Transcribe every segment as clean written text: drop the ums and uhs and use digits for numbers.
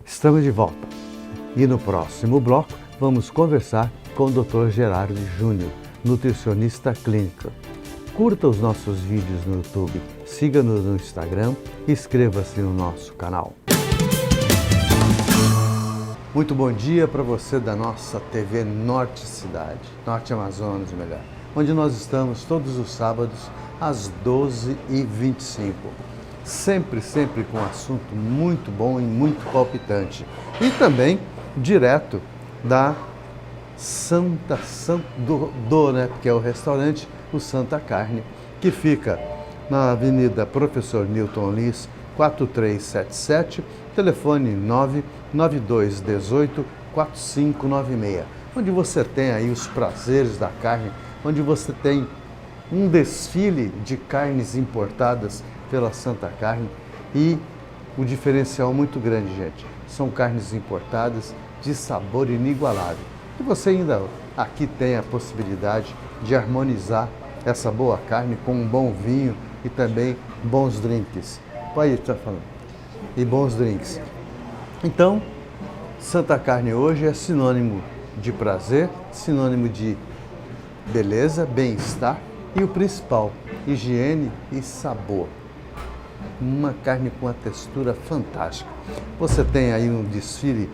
Estamos de volta e no próximo bloco vamos conversar com o Dr. Gerardo Júnior, nutricionista clínico. Curta os nossos vídeos no YouTube, siga-nos no Instagram e inscreva-se no nosso canal. Muito bom dia para você da nossa TV Norte Cidade, Norte Amazonas melhor, onde nós estamos todos os sábados às 12h25. Sempre com um assunto muito bom e muito palpitante. E também direto da que é o restaurante O Santa Carne, que fica na Avenida Professor Newton Lins, 4377, telefone 99218 4596, onde você tem aí os prazeres da carne, onde você tem um desfile de carnes importadas pela Santa Carne e o diferencial muito grande, gente. São carnes importadas de sabor inigualável. E você ainda aqui tem a possibilidade de harmonizar essa boa carne com um bom vinho e também bons drinks. Pode estar falando. E bons drinks. Então, Santa Carne hoje é sinônimo de prazer, sinônimo de beleza, bem-estar e o principal, higiene e sabor. Uma carne com uma textura fantástica. Você tem aí um desfile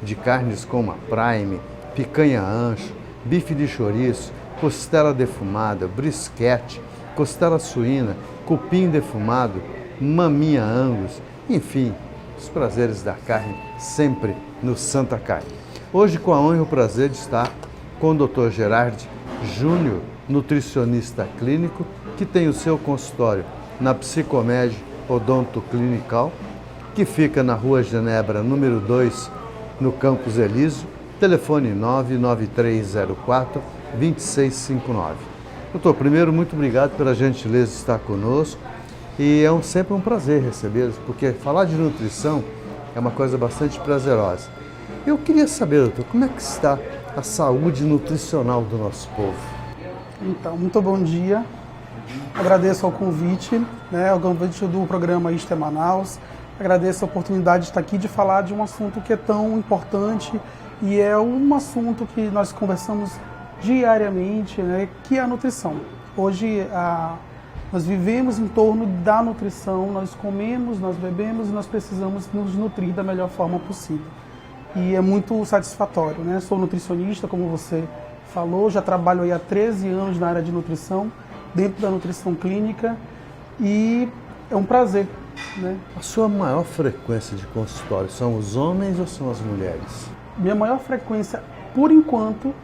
de carnes como a prime, picanha ancho, bife de chouriço, costela defumada, brisquete, costela suína, cupim defumado, maminha angus, enfim, os prazeres da carne sempre no Santa Carne. Hoje com a honra e o prazer de estar com o Dr. Gerardo Júnior, nutricionista clínico, que tem o seu consultório na Psicomed Odonto Clinical, que fica na Rua Genebra, número 2, no Campos Elísio, telefone 99304 2659. Doutor, primeiro, muito obrigado pela gentileza de estar conosco e é sempre um prazer recebê-los, porque falar de nutrição é uma coisa bastante prazerosa. Eu queria saber, doutor, como é que está a saúde nutricional do nosso povo? Então, muito bom dia. Agradeço ao convite, ao convite do programa Isto é Manaus. Agradeço a oportunidade de estar aqui de falar de um assunto que é tão importante e é um assunto que nós conversamos diariamente, que é a nutrição. Hoje nós vivemos em torno da nutrição, nós comemos, nós bebemos e nós precisamos nos nutrir da melhor forma possível. E é muito satisfatório, Sou nutricionista, como você falou, já trabalho aí há 13 anos na área de nutrição, dentro da nutrição clínica, e é um prazer. A sua maior frequência de consultório são os homens ou são as mulheres? Minha maior frequência, por enquanto,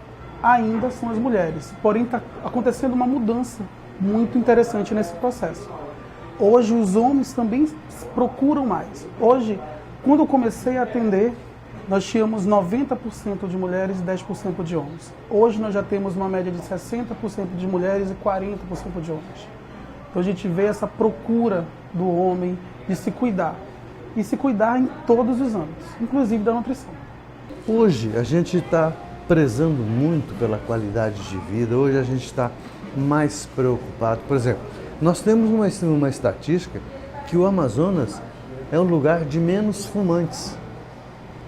ainda são as mulheres. Porém, está acontecendo uma mudança muito interessante nesse processo. Hoje, os homens também procuram mais. Hoje, quando eu comecei a atender, nós tínhamos 90% de mulheres e 10% de homens. Hoje, nós já temos uma média de 60% de mulheres e 40% de homens. Então, a gente vê essa procura do homem de se cuidar. E se cuidar em todos os âmbitos, inclusive da nutrição. Hoje, a gente está prezando muito pela qualidade de vida. Hoje, a gente está mais preocupado. Por exemplo, nós temos uma estatística que o Amazonas é um lugar de menos fumantes,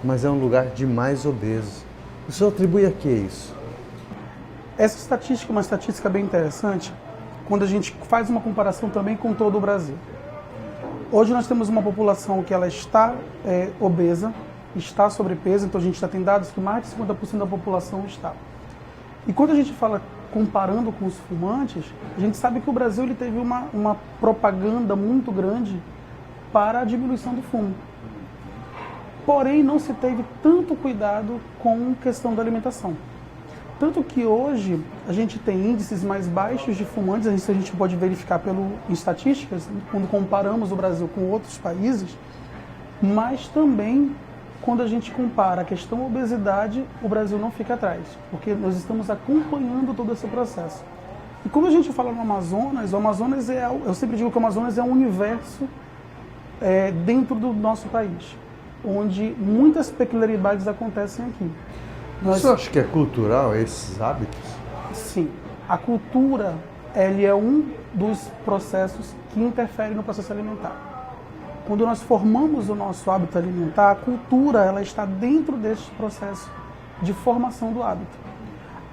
mas é um lugar de mais obesos. O senhor atribui a que isso? Essa estatística é uma estatística bem interessante, quando a gente faz uma comparação também com todo o Brasil. Hoje nós temos uma população que ela está obesa, está sobrepeso, então a gente já tem dados que mais de 50% da população está. E quando a gente fala comparando com os fumantes, a gente sabe que o Brasil ele teve uma propaganda muito grande para a diminuição do fumo. Porém, não se teve tanto cuidado com a questão da alimentação. Tanto que hoje a gente tem índices mais baixos de fumantes, isso a gente pode verificar em estatísticas, quando comparamos o Brasil com outros países, mas também quando a gente compara a questão obesidade, o Brasil não fica atrás, porque nós estamos acompanhando todo esse processo. E quando a gente fala no Amazonas, o Amazonas eu sempre digo que o Amazonas é um universo dentro do nosso país, onde muitas peculiaridades acontecem aqui. Você acha que é cultural esses hábitos? Sim. A cultura ele é um dos processos que interfere no processo alimentar. quando nós formamos o nosso hábito alimentar, a cultura ela está dentro deste processo de formação do hábito.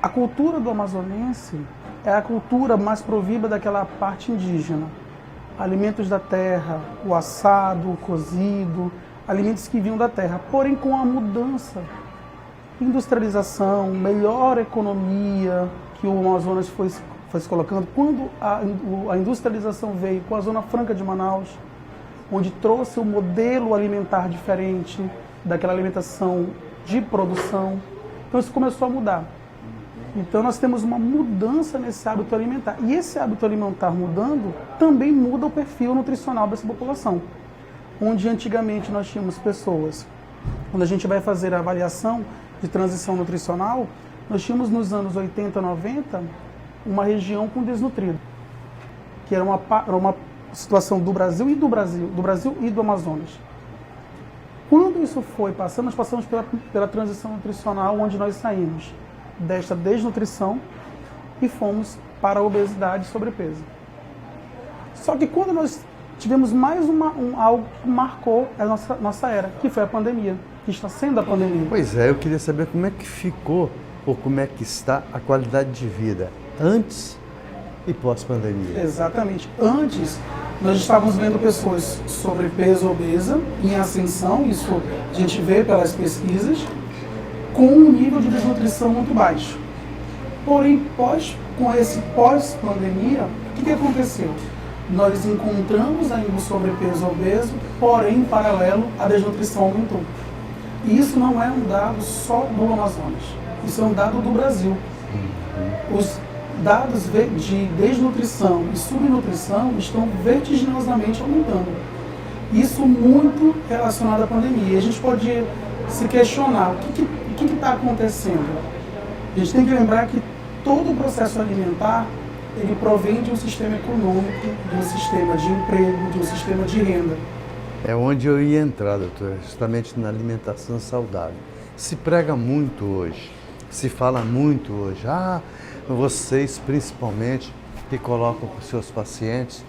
A cultura do amazonense é a cultura mais provida daquela parte indígena. Alimentos da terra, o assado, o cozido, alimentos que vinham da terra. Porém, com a mudança, industrialização, melhor economia que o Amazonas foi se colocando, quando a industrialização veio com a Zona Franca de Manaus, onde trouxe um modelo alimentar diferente daquela alimentação de produção, então isso começou a mudar. Então nós temos uma mudança nesse hábito alimentar. E esse hábito alimentar mudando, também muda o perfil nutricional dessa população. Onde antigamente nós tínhamos pessoas, quando a gente vai fazer a avaliação de transição nutricional, nós tínhamos nos anos 80, 90, uma região com desnutrido, que era uma situação do Brasil e do Amazonas. Quando isso foi passando, nós passamos pela transição nutricional, onde nós saímos desta desnutrição e fomos para a obesidade e sobrepeso. Só que quando nós tivemos mais algo que marcou a nossa era, que foi a pandemia, que está sendo a pandemia. Pois é, eu queria saber como é que ficou ou como é que está a qualidade de vida antes e pós-pandemia. Exatamente. Antes, nós estávamos vendo pessoas sobrepeso, obesa, em ascensão, isso a gente vê pelas pesquisas, com um nível de desnutrição muito baixo. Porém, com esse pós-pandemia, o que aconteceu? Nós encontramos ainda o sobrepeso obeso, porém, em paralelo, a desnutrição aumentou. E isso não é um dado só do Amazonas, isso é um dado do Brasil. Os dados de desnutrição e subnutrição estão vertiginosamente aumentando. Isso muito relacionado à pandemia. E a gente pode se questionar o que está acontecendo. A gente tem que lembrar que todo o processo alimentar ele provém de um sistema econômico, de um sistema de emprego, de um sistema de renda. É onde eu ia entrar, doutor, justamente na alimentação saudável. Se prega muito hoje, se fala muito hoje. Vocês principalmente que colocam para os seus pacientes.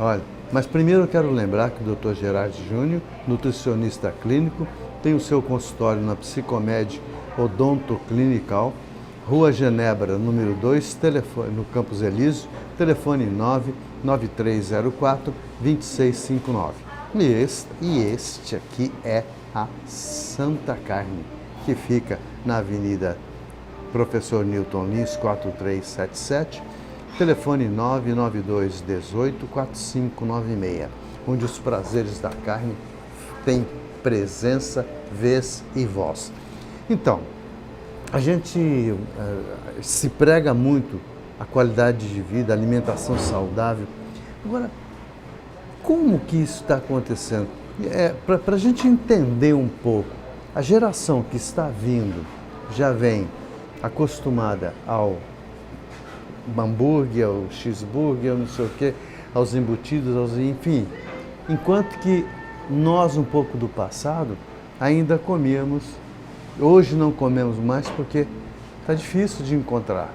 Olha, mas primeiro eu quero lembrar que o Dr. Gerardo Júnior, nutricionista clínico, tem o seu consultório na Psicomed Odontoclinical, Rua Genebra, número 2, telefone, no Campos Elísio, telefone 99304-2659. E este aqui é a Santa Carne, que fica na Avenida Professor Newton Lins, 4377, telefone 99218-4596, onde os prazeres da carne têm presença, vez e voz. Então, a gente se prega muito a qualidade de vida, a alimentação saudável. Agora, como que isso está acontecendo? Para a gente entender um pouco, a geração que está vindo já vem acostumada ao hambúrguer, ao cheeseburger, não sei o quê, aos embutidos, enfim. Enquanto que nós, um pouco do passado, ainda comíamos. Hoje não comemos mais porque está difícil de encontrar.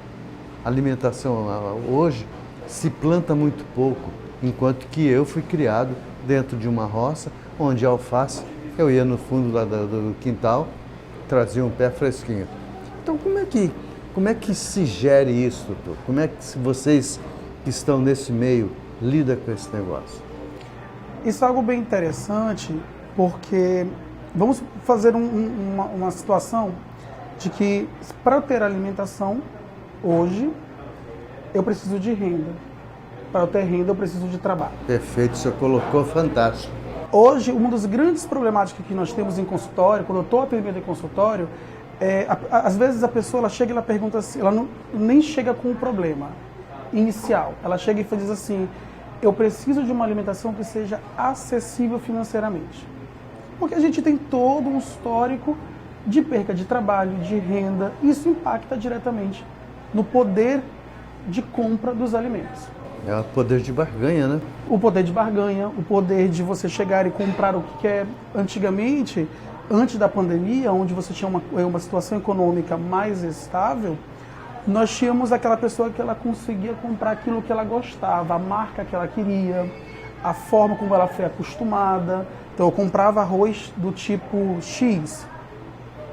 A alimentação hoje se planta muito pouco, enquanto que eu fui criado dentro de uma roça, onde a alface, eu ia no fundo lá do quintal, trazia um pé fresquinho. Então como é que se gere isso, doutor? Como é que vocês que estão nesse meio lidam com esse negócio? Isso é algo bem interessante, porque vamos fazer uma situação de que para eu ter alimentação, hoje, eu preciso de renda. Para eu ter renda, eu preciso de trabalho. Perfeito, o senhor colocou fantástico. Hoje, uma das grandes problemáticas que nós temos em consultório, quando eu estou atendendo em consultório, às vezes a pessoa ela chega e ela pergunta assim, ela nem chega com o problema inicial. Ela chega e diz assim, eu preciso de uma alimentação que seja acessível financeiramente. Porque a gente tem todo um histórico de perca de trabalho, de renda, e isso impacta diretamente no poder de compra dos alimentos. É o poder de barganha, né? O poder de barganha, o poder de você chegar e comprar o que quer. Antigamente, antes da pandemia, onde você tinha uma situação econômica mais estável, nós tínhamos aquela pessoa que ela conseguia comprar aquilo que ela gostava, a marca que ela queria, a forma como ela foi acostumada. Então eu comprava arroz do tipo X.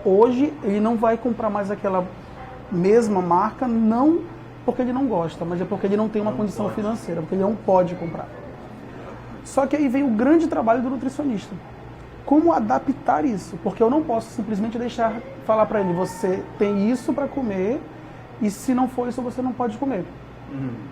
Hoje ele não vai comprar mais aquela mesma marca, não porque ele não gosta, mas é porque ele não tem uma condição financeira, porque ele não pode comprar. Só que aí vem o grande trabalho do nutricionista. Como adaptar isso? Porque eu não posso simplesmente falar para ele, você tem isso para comer e se não for isso você não pode comer.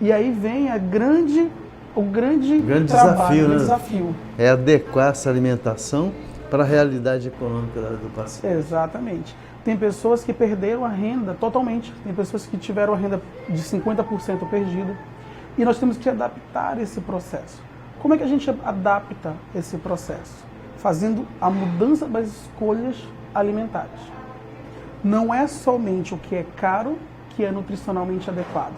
E aí vem o grande trabalho, desafio. É adequar essa alimentação para a realidade econômica do paciente. Exatamente. Tem pessoas que perderam a renda totalmente, tem pessoas que tiveram a renda de 50% perdida e nós temos que adaptar esse processo. Como é que a gente adapta esse processo? Fazendo a mudança das escolhas alimentares. Não é somente o que é caro que é nutricionalmente adequado.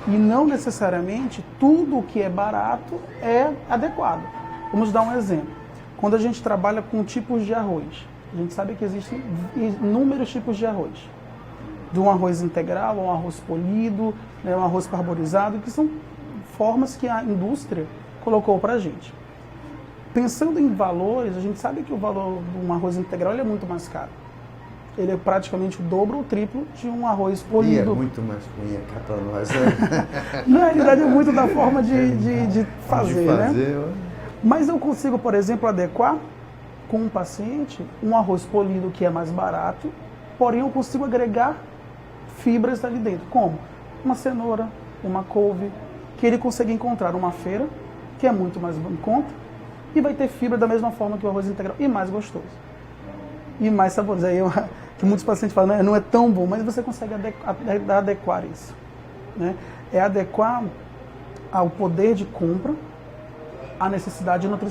E não necessariamente tudo o que é barato é adequado. Vamos dar um exemplo. Quando a gente trabalha com tipos de arroz, a gente sabe que existem inúmeros tipos de arroz. De um arroz integral, um arroz polido, né, um arroz parborizado, que são formas que a indústria colocou para a gente. Pensando em valores, a gente sabe que o valor de um arroz integral ele é muito mais caro. Ele é praticamente o dobro ou o triplo de um arroz polido. E é muito mais ruim cá para nós, né? Na realidade é muito da forma de fazer, né? Mas eu consigo, por exemplo, adequar com um paciente um arroz polido que é mais barato, porém eu consigo agregar fibras ali dentro. Como? Uma cenoura, uma couve, que ele consegue encontrar numa feira, que é muito mais em conta, e vai ter fibra da mesma forma que o arroz integral, e mais gostoso. E mais saboroso. Aí que muitos pacientes falam, não é tão bom, mas você consegue adequar isso. Né? É adequar ao poder de compra a necessidade nutricional.